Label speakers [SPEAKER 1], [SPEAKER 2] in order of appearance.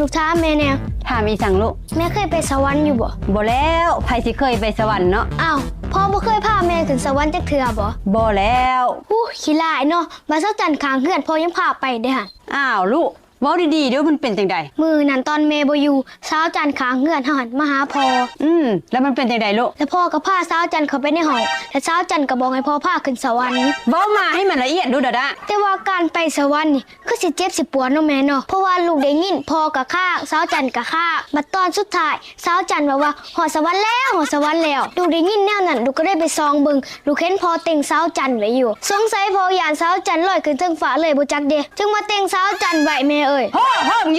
[SPEAKER 1] ลูกท้าแม่เนี่ย
[SPEAKER 2] ถามอีสังลูก
[SPEAKER 1] แม่เคยไปสวรรค์อยู่บ่
[SPEAKER 2] บ่แล้วไผสิเคยไปสวรรค์เนาะ
[SPEAKER 1] อ้าวพ่อบ่เคยพาแม่ขึ้นสวรรค์จักเทื่อบ่
[SPEAKER 2] บ่แล้ว
[SPEAKER 1] ขี้ลายเนาะมาเช้าจันทร์ค้างเฮือนพ่อยังพาไปเด้หั่น
[SPEAKER 2] อ้าวลูกเว้าดีๆเดี๋ยวมันเป็นจังได๋
[SPEAKER 1] มื้อนั้นตอนแม่บ่อยู่เช้าจันทร์ค้างเฮือนเฮาหันมาหาพ่อ
[SPEAKER 2] แล้วมันเป็นจังได๋ลูก
[SPEAKER 1] แล้วพ่อก็พาเช้าจันทร์เข้าไปในห้องแล้วเช้าจันทร์ก็บอกให้พ่อพาขึ้นสวรรค์
[SPEAKER 2] เว้ามาให้มันละเอียดดูดะดะ
[SPEAKER 1] แต่ว่าการไปสวรรค์นี่คือสิเจ็บสิปวดเนาะแม่เนาะเพราะว่าลูกได้ยินพ่อก็ฆ่าเช้าจันทร์ก็ฆ่ามาตอนสุดท้ายเช้าจันทร์บอกว่าหอดสวรรค์แล้วหอดสวรรค์แล้วลูกได้ยินแนวนั้นลูกก็ได้ไปซองเบิ่งลูกเห็นพ่อเต็งเช้าจันทร์ไว้อยู่สงสัยพ่อยานเช้าจันทร์ลอยขึ้นเทิงฟ้าเลยบ่จักเด้จึงมาเต็งเช้าจันทร์ไว้แม่เอ้ย
[SPEAKER 2] พ่อมึง